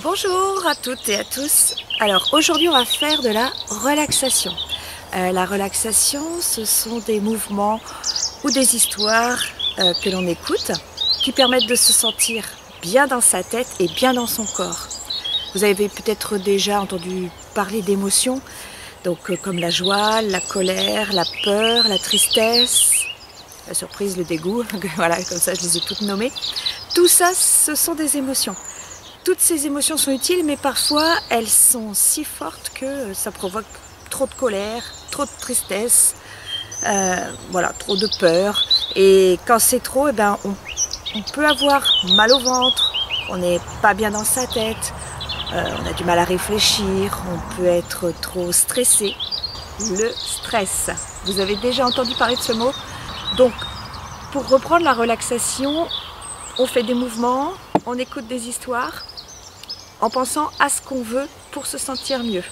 Bonjour à toutes et à tous. Alors aujourd'hui on va faire de la relaxation. La relaxation, ce sont des mouvements ou des histoires que l'on écoute qui permettent de se sentir bien dans sa tête et bien dans son corps. Vous avez peut-être déjà entendu parler d'émotions, donc comme la joie, la colère, la peur, la tristesse, la surprise, le dégoût, voilà, comme ça je les ai toutes nommées. Tout ça, ce sont des émotions. Toutes ces émotions sont utiles, mais parfois elles sont si fortes que ça provoque trop de colère, trop de tristesse, voilà, trop de peur. Et quand c'est trop, eh ben, on peut avoir mal au ventre, on n'est pas bien dans sa tête, on a du mal à réfléchir, on peut être trop stressé. Le stress, vous avez déjà entendu parler de ce mot? Donc, pour reprendre la relaxation, on fait des mouvements, on écoute des histoires en pensant à ce qu'on veut pour se sentir mieux.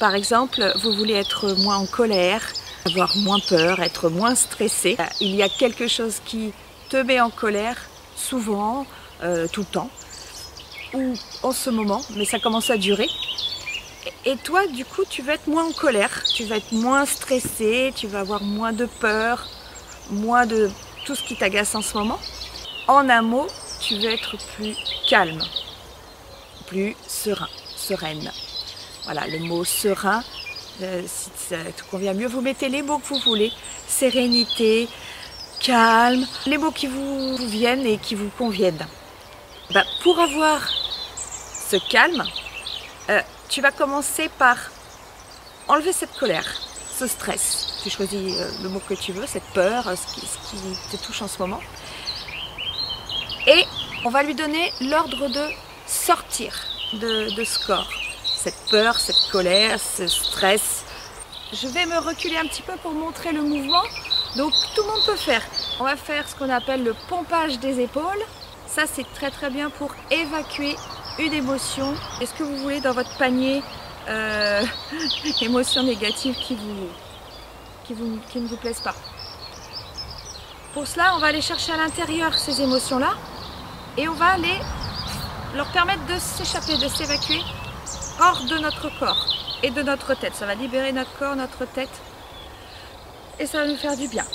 Par exemple, vous voulez être moins en colère, avoir moins peur, être moins stressé. Il y a quelque chose qui te met en colère, souvent, tout le temps, ou en ce moment, mais ça commence à durer. Et toi, du coup, tu vas être moins en colère, tu vas être moins stressé, tu vas avoir moins de peur, moins de tout ce qui t'agace en ce moment. En un mot, tu vas être plus calme, plus serein, sereine. Voilà, le mot serein, si ça te convient mieux, vous mettez les mots que vous voulez. Sérénité, calme, les mots qui vous viennent et qui vous conviennent. Ben, pour avoir ce calme, tu vas commencer par enlever cette colère, ce stress. Tu choisis le mot que tu veux, cette peur, ce qui te touche en ce moment. Et on va lui donner l'ordre de sortir de ce corps. Cette peur, cette colère, ce stress. Je vais me reculer un petit peu pour montrer le mouvement. Donc tout le monde peut faire. On va faire ce qu'on appelle le pompage des épaules. Ça c'est très très bien pour évacuer une émotion. Est-ce que vous voulez dans votre panier émotions négatives qui ne vous plaisent pas? Pour cela, on va aller chercher à l'intérieur ces émotions-là et on va aller leur permettre de s'échapper, de s'évacuer hors de notre corps et de notre tête. Ça va libérer notre corps, notre tête et ça va nous faire du bien.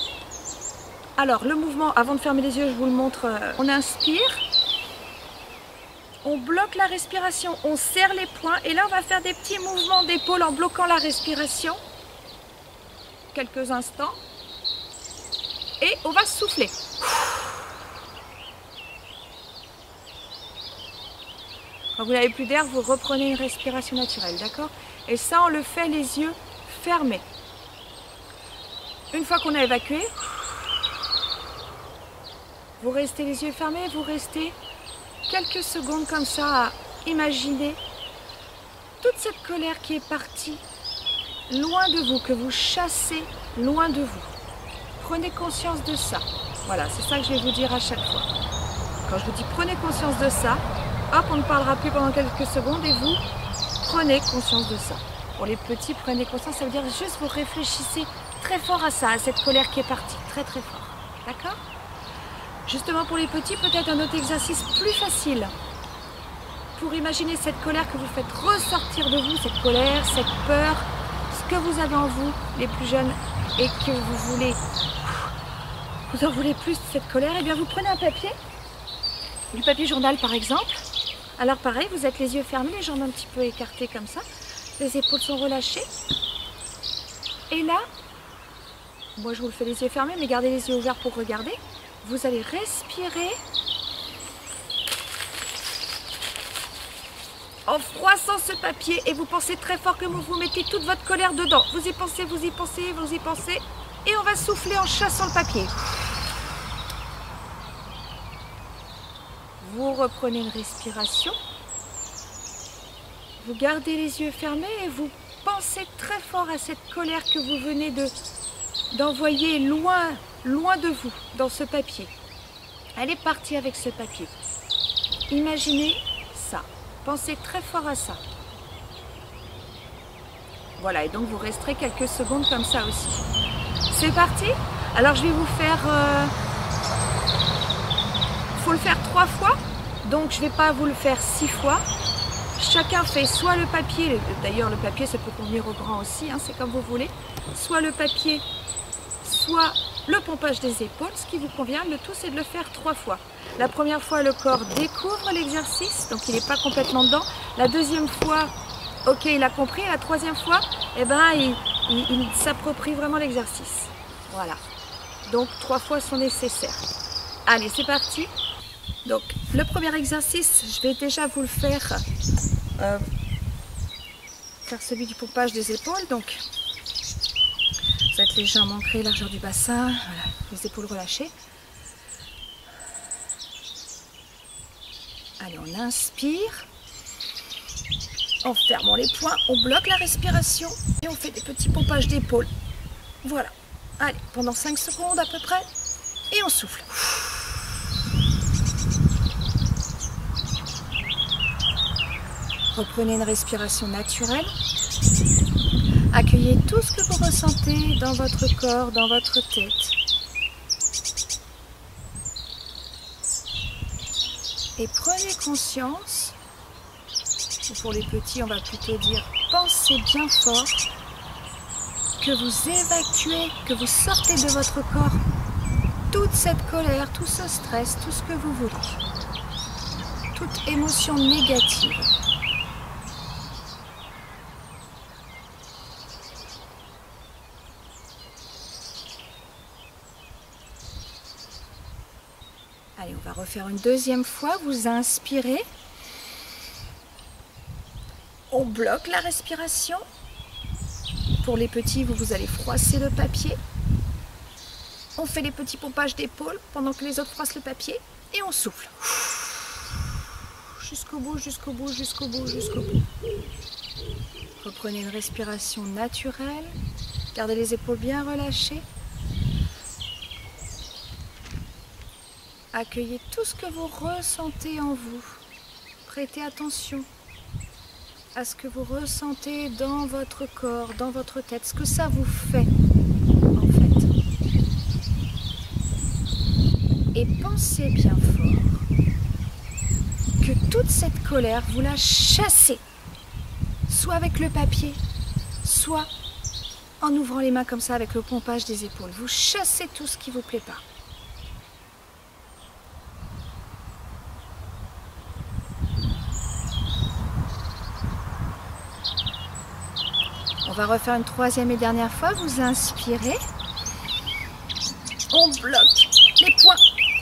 Alors le mouvement, avant de fermer les yeux, je vous le montre. On inspire, on bloque la respiration, on serre les poings et là on va faire des petits mouvements d'épaule en bloquant la respiration quelques instants et on va souffler. Quand vous n'avez plus d'air, vous reprenez une respiration naturelle, d'accord? Et ça, on le fait les yeux fermés. Une fois qu'on a évacué, vous restez les yeux fermés, vous restez quelques secondes comme ça à imaginer toute cette colère qui est partie loin de vous, que vous chassez loin de vous. Prenez conscience de ça. Voilà, c'est ça que je vais vous dire à chaque fois. Quand je vous dis prenez conscience de ça, hop, on ne parlera plus pendant quelques secondes et vous prenez conscience de ça. Pour les petits, prenez conscience, ça veut dire juste vous réfléchissez très fort à ça, à cette colère qui est partie, très très fort. D'accord? Justement pour les petits, peut-être un autre exercice plus facile. Pour imaginer cette colère que vous faites ressortir de vous, cette colère, cette peur, ce que vous avez en vous, les plus jeunes, et que vous en voulez plus de cette colère, et bien vous prenez un papier, du papier journal par exemple. Alors pareil, vous êtes les yeux fermés, les jambes un petit peu écartées comme ça, les épaules sont relâchées. Et là, moi je vous le fais les yeux fermés, mais gardez les yeux ouverts pour regarder. Vous allez respirer en froissant ce papier et vous pensez très fort que vous mettez toute votre colère dedans. Vous y pensez, vous y pensez, vous y pensez. Et on va souffler en chassant le papier. Vous reprenez une respiration, vous gardez les yeux fermés et vous pensez très fort à cette colère que vous venez d'envoyer loin de vous, dans ce papier. Elle est partie avec ce papier. Imaginez ça, pensez très fort à ça. Voilà, et donc vous resterez quelques secondes comme ça aussi. C'est parti? Alors je vais vous faire... faut le faire 3 fois, donc je ne vais pas vous le faire 6 fois. chacun fait soit le papier, d'ailleurs le papier ça peut convenir aux grands aussi, hein, c'est comme vous voulez, soit le papier, soit le pompage des épaules, ce qui vous convient. Le tout c'est de le faire 3 fois. La première fois le corps découvre l'exercice, donc il n'est pas complètement dedans. La deuxième fois, ok il a compris. Et la troisième fois, eh ben, il s'approprie vraiment l'exercice. Voilà, donc 3 fois sont nécessaires. Allez c'est parti. Donc le premier exercice, je vais déjà vous le faire celui du pompage des épaules. Donc vous êtes les jambes ancrées, largeur du bassin, voilà, les épaules relâchées. Allez, on inspire, en fermant les poings, on bloque la respiration et on fait des petits pompages d'épaules. Voilà, allez, pendant 5 secondes à peu près, et on souffle. Reprenez une respiration naturelle. Accueillez tout ce que vous ressentez dans votre corps, dans votre tête. Et prenez conscience, ou pour les petits on va plutôt dire, pensez bien fort, que vous évacuez, que vous sortez de votre corps toute cette colère, tout ce stress, tout ce que vous voulez. Toute émotion négative. Allez, on va refaire une deuxième fois. Vous inspirez. On bloque la respiration. Pour les petits, vous allez froisser le papier. On fait les petits pompages d'épaule pendant que les autres froissent le papier. Et on souffle. Jusqu'au bout, jusqu'au bout, jusqu'au bout, jusqu'au bout. Reprenez une respiration naturelle. Gardez les épaules bien relâchées. Accueillez tout ce que vous ressentez en vous. Prêtez attention à ce que vous ressentez dans votre corps, dans votre tête, ce que ça vous fait en fait. Et pensez bien fort que toute cette colère, vous la chassez, soit avec le papier, soit en ouvrant les mains comme ça avec le pompage des épaules. Vous chassez tout ce qui ne vous plaît pas. On va refaire une troisième et dernière fois. Vous inspirez. On bloque les poings.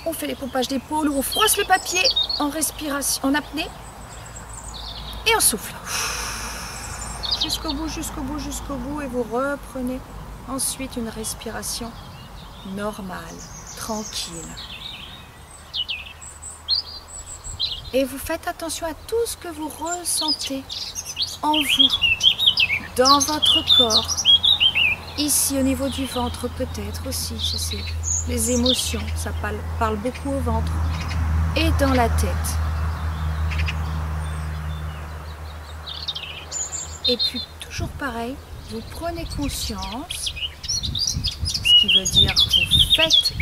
On fait les pompages d'épaule ou on froisse le papier en respiration, en apnée. Et on souffle. Jusqu'au bout, jusqu'au bout, jusqu'au bout. Et vous reprenez ensuite une respiration normale, tranquille. Et vous faites attention à tout ce que vous ressentez en vous. Dans votre corps, ici au niveau du ventre peut-être aussi, je sais, les émotions, ça parle beaucoup au ventre, et dans la tête. Et puis toujours pareil, vous prenez conscience, ce qui veut dire vous faites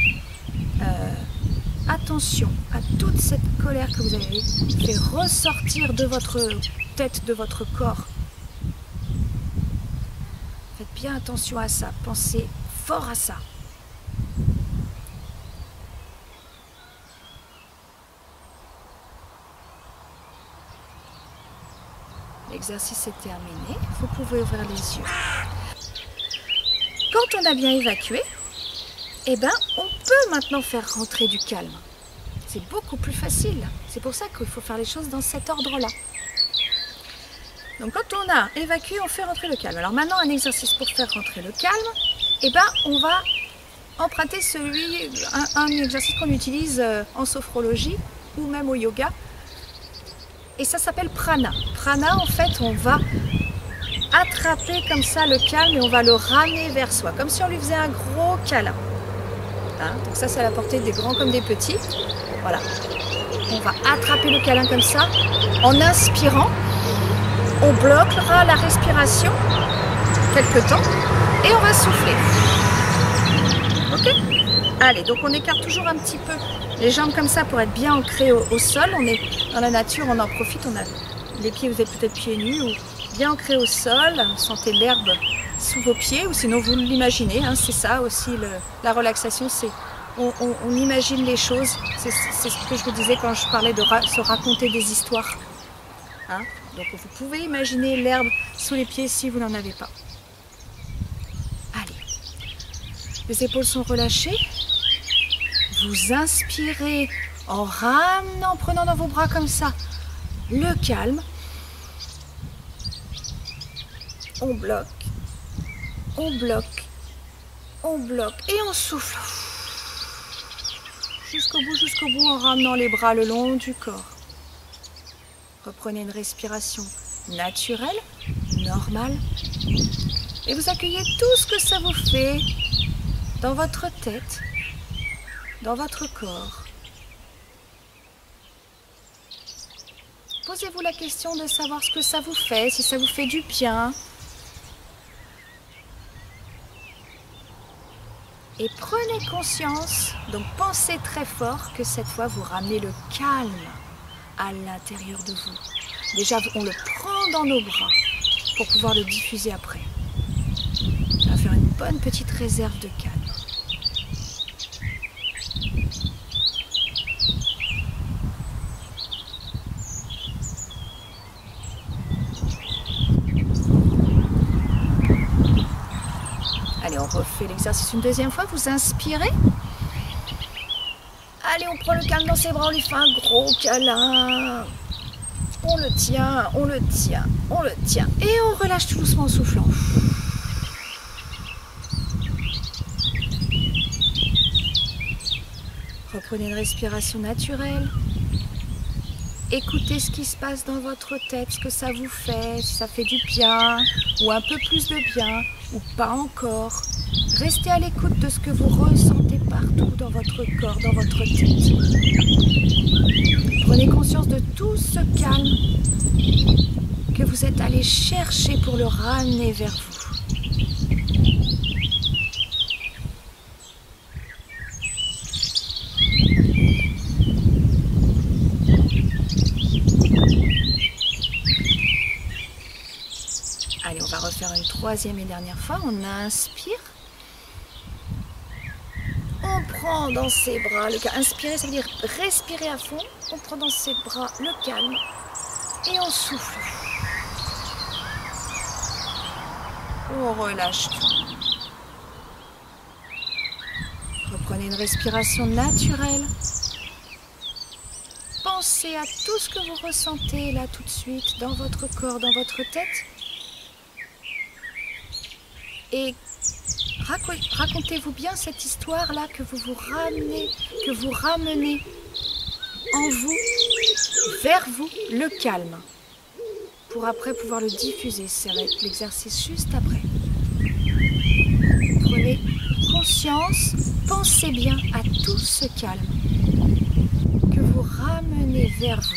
attention à toute cette colère que vous avez fait ressortir de votre tête, de votre corps. Faites bien attention à ça, pensez fort à ça. L'exercice est terminé, vous pouvez ouvrir les yeux. Quand on a bien évacué, eh ben, on peut maintenant faire rentrer du calme. C'est beaucoup plus facile. C'est pour ça qu'il faut faire les choses dans cet ordre-là. Donc quand on a évacué, on fait rentrer le calme. Alors maintenant, un exercice pour faire rentrer le calme, eh ben, on va emprunter un exercice qu'on utilise en sophrologie ou même au yoga. Et ça s'appelle prana. Prana, en fait, on va attraper comme ça le calme et on va le ramener vers soi, comme si on lui faisait un gros câlin. Hein, donc ça, c'est à la portée des grands comme des petits. Voilà. On va attraper le câlin comme ça en inspirant. On bloquera la respiration quelques temps et on va souffler. Ok? Allez, donc on écarte toujours un petit peu les jambes comme ça pour être bien ancrées au sol. On est dans la nature, on en profite, on a les pieds, vous êtes peut-être pieds nus ou bien ancrés au sol, sentez l'herbe sous vos pieds ou sinon vous l'imaginez, hein, c'est ça aussi la relaxation, c'est on imagine les choses, c'est ce que je vous disais quand je parlais de se raconter des histoires. Hein, donc vous pouvez imaginer l'herbe sous les pieds si vous n'en avez pas. Allez, les épaules sont relâchées, vous inspirez en ramenant, en prenant dans vos bras comme ça le calme. On bloque, on bloque, on bloque et on souffle. Jusqu'au bout en ramenant les bras le long du corps. Reprenez une respiration naturelle, normale. Et vous accueillez tout ce que ça vous fait dans votre tête, dans votre corps. Posez-vous la question de savoir ce que ça vous fait, si ça vous fait du bien. Et prenez conscience, donc pensez très fort que cette fois vous ramenez le calme à l'intérieur de vous. Déjà, on le prend dans nos bras pour pouvoir le diffuser après. Ça va faire une bonne petite réserve de calme. Allez, on refait l'exercice une deuxième fois. Vous inspirez. Allez, on prend le calme dans ses bras, on lui fait un gros câlin. On le tient, on le tient, on le tient. Et on relâche tout doucement en soufflant. Reprenez une respiration naturelle. Écoutez ce qui se passe dans votre tête, ce que ça vous fait, si ça fait du bien, ou un peu plus de bien, ou pas encore. Restez à l'écoute de ce que vous ressentez partout dans votre corps, dans votre tête. Prenez conscience de tout ce calme que vous êtes allé chercher pour le ramener vers vous. Allez, on va refaire une troisième et dernière fois. On inspire. On prend dans ses bras le calme. Inspirer, ça veut dire respirer à fond. On prend dans ses bras le calme et on souffle. On relâche tout. Reprenez une respiration naturelle. Pensez à tout ce que vous ressentez là tout de suite dans votre corps, dans votre tête. Et racontez-vous bien cette histoire-là que vous ramenez en vous, vers vous, le calme. Pour après pouvoir le diffuser. Ça va être l'exercice juste après. Prenez conscience, pensez bien à tout ce calme que vous ramenez vers vous.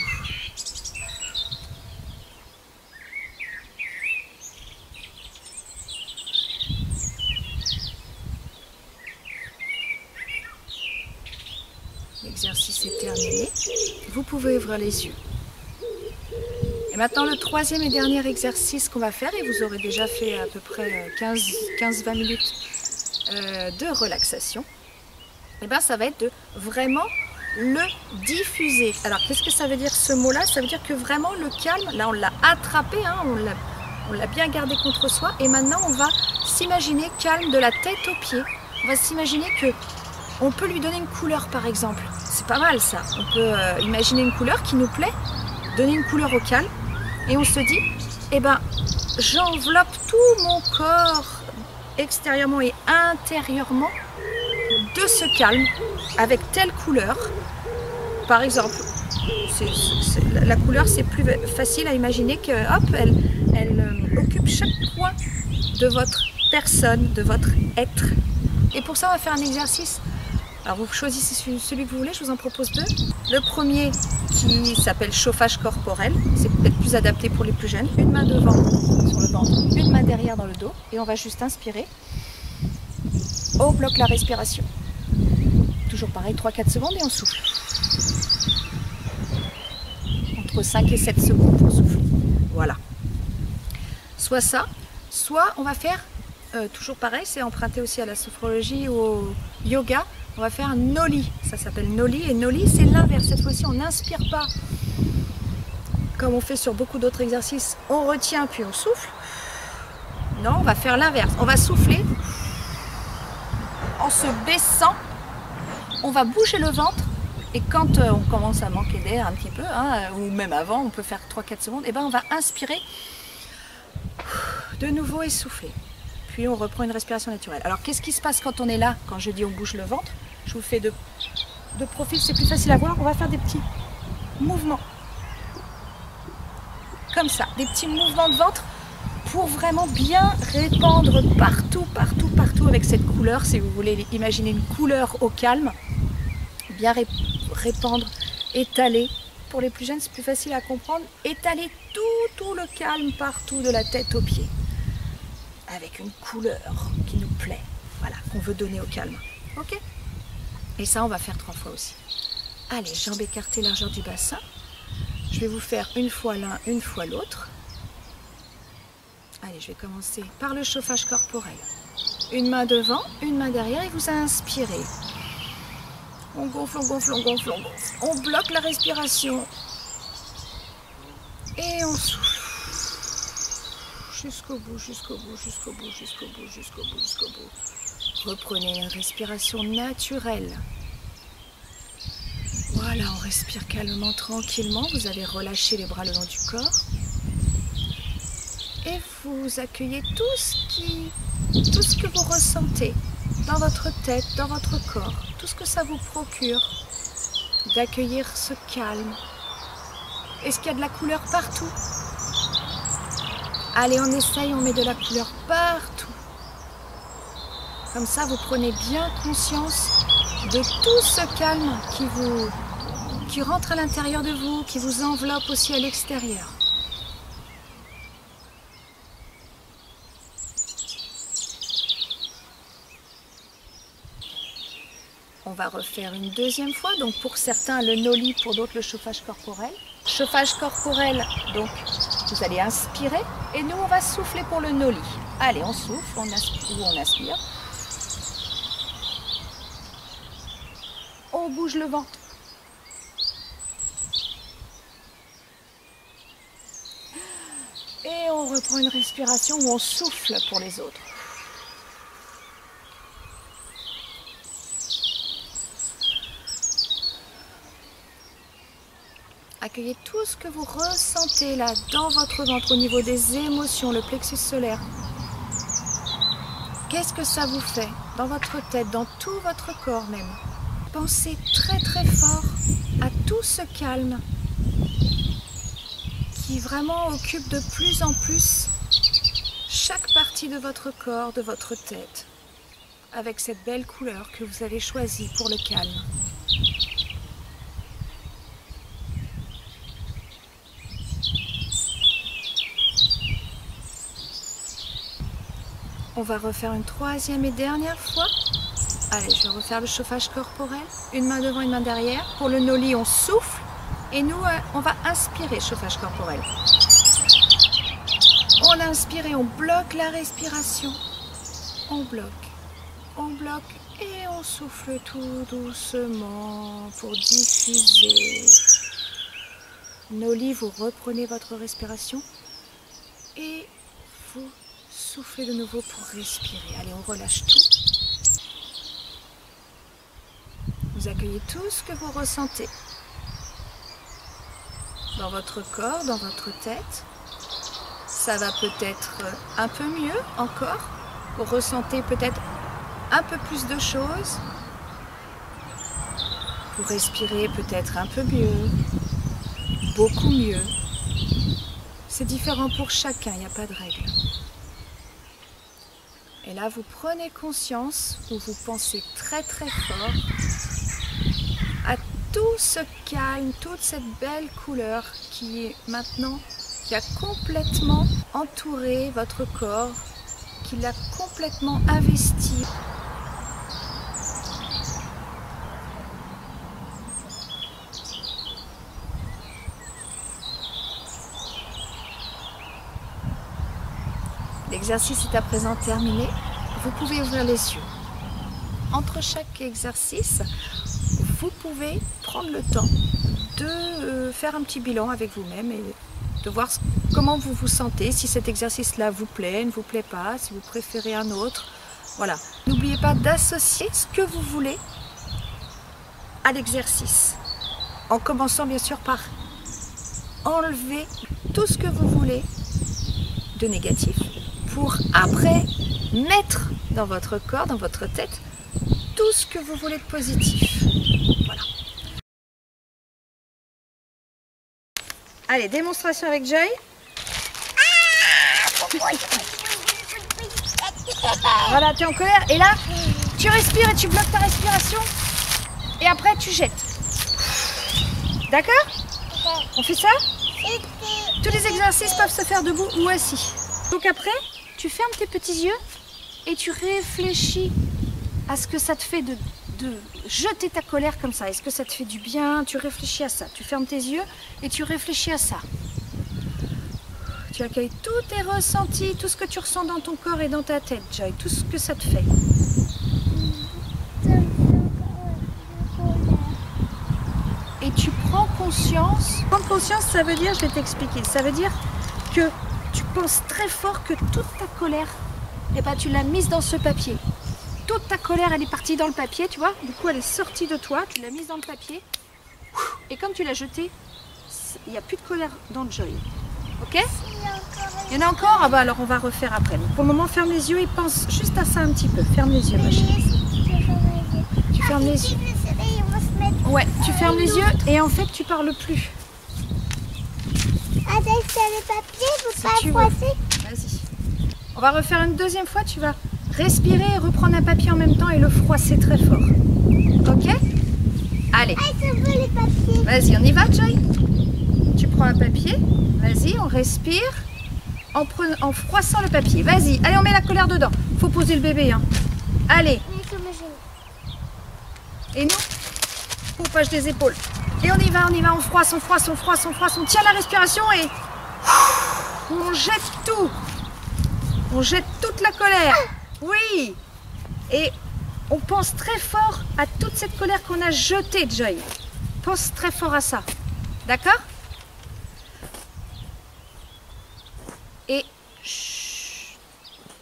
L'exercice est terminé. Vous pouvez ouvrir les yeux. Et maintenant, le troisième et dernier exercice qu'on va faire, et vous aurez déjà fait à peu près 15-20 minutes de relaxation, et bien ça va être de vraiment le diffuser. Alors, qu'est-ce que ça veut dire ce mot-là? Ça veut dire que vraiment le calme, là on l'a attrapé, hein, on l'a bien gardé contre soi, et maintenant on va s'imaginer calme de la tête aux pieds. On va s'imaginer que on peut lui donner une couleur par exemple. C'est pas mal ça. On peut imaginer une couleur qui nous plaît, donner une couleur au calme, et on se dit, eh ben, j'enveloppe tout mon corps extérieurement et intérieurement de ce calme avec telle couleur. Par exemple, la couleur c'est plus facile à imaginer que hop, elle occupe chaque point de votre personne, de votre être. Et pour ça, on va faire un exercice. Alors vous choisissez celui que vous voulez, je vous en propose deux. Le premier qui s'appelle chauffage corporel, c'est peut-être plus adapté pour les plus jeunes. Une main devant sur le ventre, une main derrière dans le dos, et on va juste inspirer. On bloque la respiration. Toujours pareil, 3-4 secondes et on souffle. Entre 5 et 7 secondes pour souffler. Voilà. Soit ça, soit on va faire, toujours pareil, c'est emprunté aussi à la sophrologie ou au yoga, on va faire un noli. Ça s'appelle noli, et noli c'est l'inverse. Cette fois-ci on n'inspire pas comme on fait sur beaucoup d'autres exercices, on retient puis on souffle. Non, on va faire l'inverse. On va souffler en se baissant. On va bouger le ventre. Et quand on commence à manquer d'air un petit peu, hein, ou même avant, on peut faire 3-4 secondes, et ben on va inspirer de nouveau et souffler. Puis on reprend une respiration naturelle. Alors qu'est-ce qui se passe quand on est là, quand je dis on bouge le ventre? Je vous fais de profil, c'est plus facile à voir. On va faire des petits mouvements. Comme ça, des petits mouvements de ventre pour vraiment bien répandre partout, partout, partout avec cette couleur. Si vous voulez imaginer une couleur au calme, bien répandre, étaler. Pour les plus jeunes, c'est plus facile à comprendre. Étaler tout le calme partout, de la tête aux pieds, avec une couleur qui nous plaît, voilà, qu'on veut donner au calme. Ok? Et ça, on va faire 3 fois aussi. Allez, jambes écartées, largeur du bassin. Je vais vous faire une fois l'un, une fois l'autre. Allez, je vais commencer par le chauffage corporel. Une main devant, une main derrière, et vous inspirez. On gonfle, on gonfle, on gonfle, on gonfle. On bloque la respiration. Et on souffle. Jusqu'au bout, jusqu'au bout, jusqu'au bout, jusqu'au bout, jusqu'au bout, jusqu'au bout. Reprenez une respiration naturelle. Voilà, on respire calmement, tranquillement. Vous allez relâcher les bras le long du corps. Et vous accueillez tout ce que vous ressentez dans votre tête, dans votre corps. Tout ce que ça vous procure. D'accueillir ce calme. Est-ce qu'il y a de la couleur partout? Allez, on essaye, on met de la couleur partout. Comme ça, vous prenez bien conscience de tout ce calme qui rentre à l'intérieur de vous, qui vous enveloppe aussi à l'extérieur. On va refaire une deuxième fois. Donc pour certains, le noli, pour d'autres, le chauffage corporel. Chauffage corporel, donc vous allez inspirer et nous, on va souffler pour le noli. Allez, on souffle, on inspire. On bouge le ventre. Et on reprend une respiration où on souffle pour les autres. Accueillez tout ce que vous ressentez là dans votre ventre au niveau des émotions, le plexus solaire. Qu'est-ce que ça vous fait dans votre tête, dans tout votre corps même? Pensez très très fort à tout ce calme qui vraiment occupe de plus en plus chaque partie de votre corps, de votre tête, avec cette belle couleur que vous avez choisie pour le calme. On va refaire une troisième et dernière fois. Allez, je vais refaire le chauffage corporel. Une main devant, une main derrière. Pour le noli, on souffle. Et nous, on va inspirer, chauffage corporel. On inspire et on bloque la respiration. On bloque et on souffle tout doucement pour diffuser. Noli, vous reprenez votre respiration et vous soufflez de nouveau pour respirer. Allez, on relâche tout. Vous accueillez tout ce que vous ressentez dans votre corps, dans votre tête. Ça va peut-être un peu mieux encore. Vous ressentez peut-être un peu plus de choses. Vous respirez peut-être un peu mieux, beaucoup mieux. C'est différent pour chacun, il n'y a pas de règle. Et là, vous prenez conscience, ou vous pensez très très fort à tout ce calme, toute cette belle couleur qui a complètement entouré votre corps, qui l'a complètement investi. L'exercice est à présent terminé. Vous pouvez ouvrir les yeux. Entre chaque exercice, vous pouvez prendre le temps de faire un petit bilan avec vous-même et de voir comment vous vous sentez, si cet exercice-là vous plaît, ne vous plaît pas, si vous préférez un autre. Voilà. N'oubliez pas d'associer ce que vous voulez à l'exercice, en commençant bien sûr par enlever tout ce que vous voulez de négatif pour après mettre dans votre corps, dans votre tête, tout ce que vous voulez de positif. Voilà. Allez, démonstration avec Joy. Voilà, tu es en colère et là, tu respires et tu bloques ta respiration et après tu jettes. D'accord? On fait ça? Tous les exercices peuvent se faire debout ou assis. Donc après, tu fermes tes petits yeux et tu réfléchis à ce que ça te fait de jeter ta colère comme ça. Est-ce que ça te fait du bien? Tu réfléchis à ça. Tu fermes tes yeux et tu réfléchis à ça. Tu accueilles tous tes ressentis, tout ce que tu ressens dans ton corps et dans ta tête, Joy, tout ce que ça te fait. Et tu prends conscience. Prendre conscience, ça veut dire, je vais t'expliquer, ça veut dire que tu penses très fort que toute ta colère, eh ben, tu l'as mise dans ce papier. Toute ta colère, elle est partie dans le papier, tu vois. Du coup, elle est sortie de toi, tu l'as mise dans le papier. Et comme tu l'as jetée, il n'y a plus de colère dans le Joy. Ok? Il y en a encore? Ah bah alors on va refaire après. Donc pour le moment, ferme les yeux et pense juste à ça un petit peu. Ferme les yeux, ma chérie. Tu fermes les yeux. Ouais, tu fermes les yeux et en fait, tu parles plus. Avec le papier, vous pas froisser. Vas-y. On va refaire une deuxième fois. Tu vas respirer et reprendre un papier en même temps et le froisser très fort. Ok? Allez. Ah, je veux les papiers. Vas-y, on y va, Joy? Tu prends un papier. Vas-y, on respire en froissant le papier. Vas-y, allez, on met la colère dedans. Faut poser le bébé, hein. Allez. Et nous, pompage des épaules. Et on y va, on froisse, on froisse, on froisse, on froisse. On tient la respiration et on jette tout. On jette toute la colère. Oui. Et on pense très fort à toute cette colère qu'on a jetée, Joy. Pense très fort à ça. D'accord? Et chut,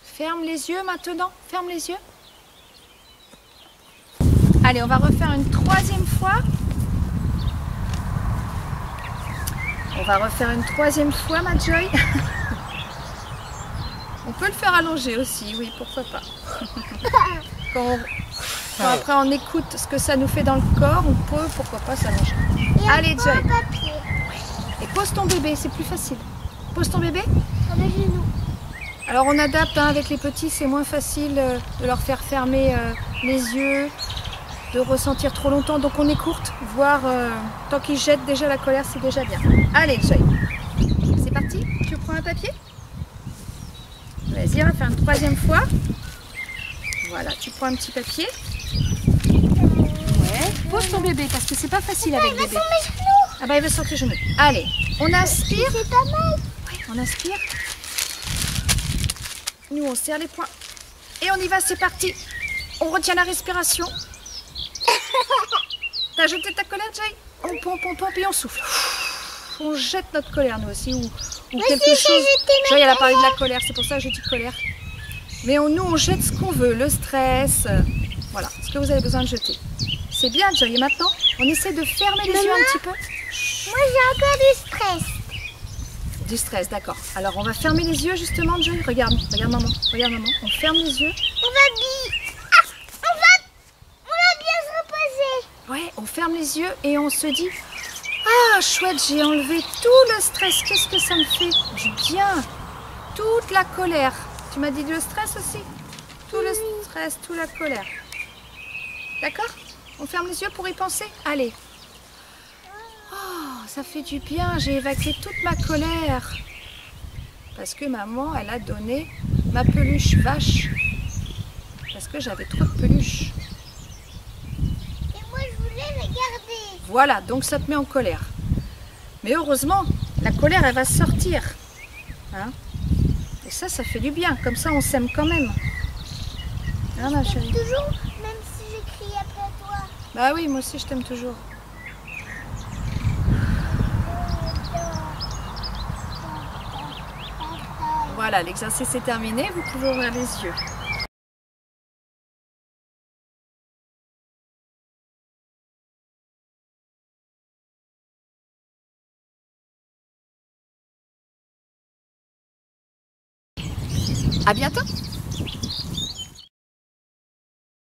ferme les yeux maintenant. Ferme les yeux. Allez, on va refaire une troisième fois. On va refaire une troisième fois, ma Joy. On peut le faire allonger aussi, oui, pourquoi pas. Quand après on écoute ce que ça nous fait dans le corps, on peut, pourquoi pas, s'allonger. Allez, Joy. Et pose ton bébé, c'est plus facile. Pose ton bébé. Avec les genoux. Alors on adapte, hein, avec les petits, c'est moins facile de leur faire fermer les yeux, de ressentir trop longtemps. Donc on écourte, voire tant qu'ils jettent déjà la colère, c'est déjà bien. Allez, Joy. C'est parti. Tu prends un papier? Vas-y, on va faire une troisième fois. Voilà, tu prends un petit papier. Ouais. Pose ton bébé parce que c'est pas facile avec bébé. Ah bah il va sur tes genoux. Allez, on aspire. C'est pas mal. Ouais, on aspire. Nous on serre les poings. Et on y va, c'est parti. On retient la respiration. T'as jeté ta colère, Joy? On pompe et on souffle. On jette notre colère nous aussi. Ou quelque chose. Joy, elle a parlé de la colère, c'est pour ça que j'ai dit colère. Mais nous on jette ce qu'on veut, le stress. Voilà, ce que vous avez besoin de jeter. C'est bien, Joy. Et maintenant, on essaie de fermer les yeux un petit peu. Moi j'ai encore du stress. Du stress, d'accord. Alors on va fermer les yeux justement, Joy. Regarde maman, regarde maman. On ferme les yeux. On va bien se reposer. Ouais, on ferme les yeux et on se dit, ah chouette, j'ai enlevé tout le stress. Qu'est-ce que ça me fait du bien. Toute la colère. Tu m'as dit le stress aussi? Tout le stress, toute la colère. D'accord? On ferme les yeux pour y penser? Allez. Oh, ça fait du bien, j'ai évacué toute ma colère. Parce que maman, elle a donné ma peluche vache. Parce que j'avais trop de peluches. Et moi je voulais les garder. Voilà, donc ça te met en colère. Mais heureusement, la colère, elle va sortir. Hein? Et ça fait du bien. Comme ça, on s'aime quand même. Hein, ma chérie? Toujours, même si j'écris après toi. Bah oui, moi aussi, je t'aime toujours. Voilà, l'exercice est terminé. Vous pouvez ouvrir les yeux. À bientôt!